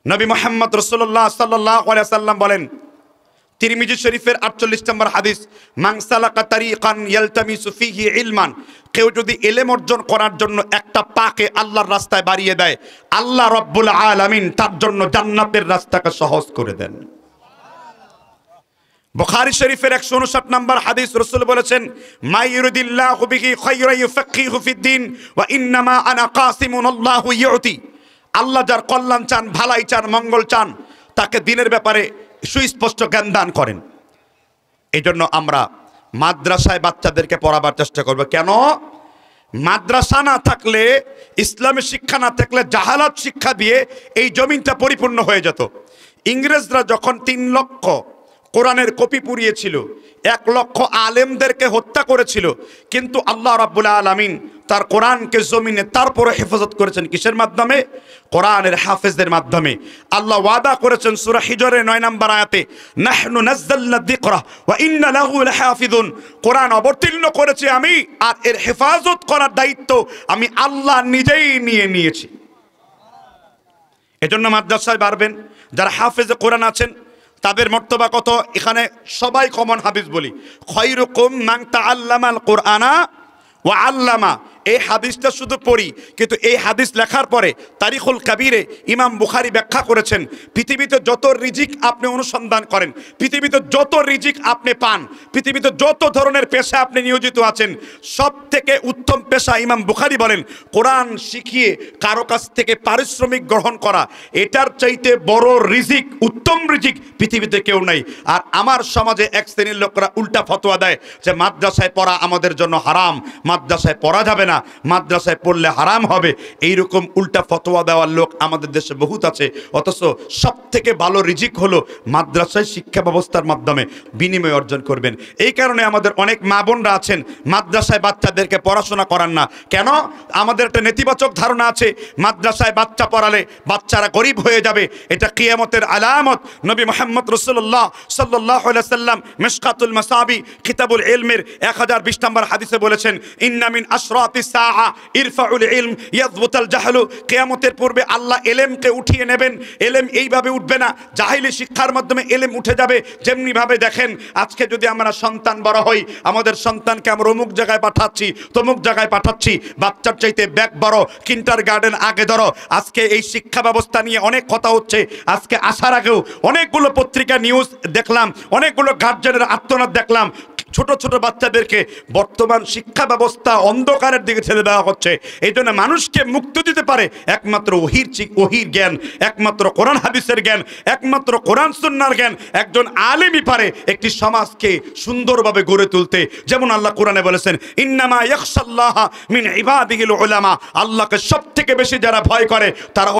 নবী মুহাম্মদ রাসূলুল্লাহ সাল্লাল্লাহু আলাইহি ওয়াসাল্লাম বলেন, তিরমিজি শরীফের 48 নম্বর হাদিস, মান সালাকা তারিকান ইয়ালতামিসু ফিহি ইলমান, কেউ যদি ইলম অর্জন করার জন্য একটা পাকে আল্লাহর রাস্তায় বাড়িয়ে দেয়, আল্লাহ রাব্বুল আলামিন তার জন্য জান্নাতের রাস্তাকে সহজ করে দেন। বুখারী শরীফের 159 নম্বর হাদিস, রাসূল বলেছেন, মা ইউরিদিল্লাহু বিহি খায়রান ইউফাক্কিহু ফিদ্দিন ওয়া ইন্নামা আনা কাসিমুন আল্লাহু ইউতি। আল্লাহ যার কল্যাণ চান, ভালাই চান, মঙ্গল চান, তাকে দ্বীনের ব্যাপারে সুস্পষ্ট জ্ঞান দান করেন। এই জন্য আমরা মাদ্রাসায় বাচ্চাদেরকে পড়াবার চেষ্টা করব। কেন? মাদ্রাসা না থাকলে, ইসলামী শিক্ষা না থাকলে জাহালাত শিক্ষা দিয়ে এই জমিনটা পরিপূর্ণ হয়ে যেত। ইংরেজরা যখন 3 লক্ষ কোরআনের কপি পুড়িয়েছিল, 1 লক্ষ আলেমদেরকে হত্যা করেছিল, কিন্তু আল্লাহ রাব্বুল আলামিন তার কোরআনকে জমিনে তারপরে হেফাজত করেছেন কিসের মাধ্যমে? কোরআনের হাফেজদের মাধ্যমে। আল্লাহ ওয়াদা করেছেন সূরা হিজরের 9 নম্বর আয়াতে, নাহনু নাযালনা যিকরা ওয়া ইন্না লাহু লাহাফিজুন। কোরআন অবতীর্ণ করেছি আমি, আর এর হেফাজত করার দায়িত্ব আমি আল্লাহ নিজেই নিয়েছি। এজন্য মাদ্রাসায় বাড়বেন। যারা হাফেজে কোরআন আছেন তাদের মর্তবা কত? এখানে সবাই কমন হাদিস বলি, খায়রুকুম মান তাআল্লামাল কুরআনা ওয়া আল্লামা। এই হাদিসটা শুধু পড়ি, কিন্তু এই হাদিস লেখার পরে তারিখুল কাবীরে ইমাম বুখারী ব্যাখ্যা করেছেন, পৃথিবীতে যত রিজিক আপনি অনুসন্ধান করেন, পৃথিবীতে যত রিজিক আপনি পান, পৃথিবীতে যত ধরনের পেশা আপনি নিয়োজিত আছেন, সব থেকে উত্তম পেশা ইমাম বুখারী বলেন কোরআন শিখিয়ে কারো কাছ থেকে পারিশ্রমিক গ্রহণ করা। এটার চাইতে বড় রিজিক, উত্তম রিজিক পৃথিবীতে কেউ নাই। আর আমার সমাজে এক শ্রেণীর লোকরা উল্টা ফতোয়া দেয় যে মাদ্রাসায় পড়া আমাদের জন্য হারাম, মাদ্রাসায় পড়া যাবে না, মাদ্রাসায় পড়লে হারাম হবে। এইরকম উল্টা ফতোয়া দেওয়ার লোক আমাদের দেশে বহুত আছে। অথচ সব থেকে ভালো রিজিক হলো মাদ্রাসায় শিক্ষা ব্যবস্থার মাধ্যমে বিনিময় অর্জন করবেন। এই কারণে আমাদের অনেক মা বোনরা আছেন মাদ্রাসায় বাচ্চাদেরকে পড়াশোনা করান না। কেন? আমাদের একটা নেতিবাচক ধারণা আছে, মাদ্রাসায় বাচ্চা পড়ালে বাচ্চারা গরিব হয়ে যাবে, এটা কিয়ামতের আলামত। নবী মুহাম্মদ রাসূলুল্লাহ সাল্লাল্লাহু আলাইহি ওয়াসাল্লাম মিশকাতুল মাসাবি কিতাবুল ইলমের 1020 নম্বর হাদিসে বলেছেন, ইন্না মিন আশরাতিস সাআ ইরফাউল ইলম ইয়াযবুতাল জাহলু। কিয়ামতের পূর্বে আল্লাহ ইলমকে উঠিয়ে নেবেন। ইলম এইভাবে উঠবে না, জাহিলি শিক্ষার মাধ্যমে ইলম উঠে যাবে। যেমনি ভাবে দেখেন, আজকে যদি আমরা সন্তান বড় হই, আমাদের সন্তানকে আমরা অমুক জায়গায় পাঠাচ্ছি, তমুক জায়গায় পাঠাচ্ছি, বাচ্চার চাইতে ব্যাগ বড়, কিন্ডারগার্টেন আগে ধরো। আজকে এই শিক্ষা ব্যবস্থা নিয়ে অনেক কথা হচ্ছে। আজকে আসার আগেও অনেকগুলো পত্রিকা নিউজ দেখলাম, অনেকগুলো গার্জেনের আত্মনাদ দেখলাম। ছোট ছোট বাচ্চাদেরকে বর্তমান শিক্ষা ব্যবস্থা অন্ধকারের দিকে ঠেলে দেওয়া হচ্ছে। এই জন্য মানুষকে মুক্তি দিতে পারে একমাত্র ওহির জ্ঞান, একমাত্র কোরআন হাদিসের জ্ঞান, একমাত্র কোরআন সুন্নাহর জ্ঞান। একজন আলেমই পারে একটি সমাজকে সুন্দরভাবে গড়ে তুলতে। যেমন আল্লাহ কোরআনে বলেছেন, ইন্নামা ইয়াখশাল্লাহা মিন ইবাদিহিল উলামা। আল্লাহকে সবথেকে বেশি যারা ভয় করে তারা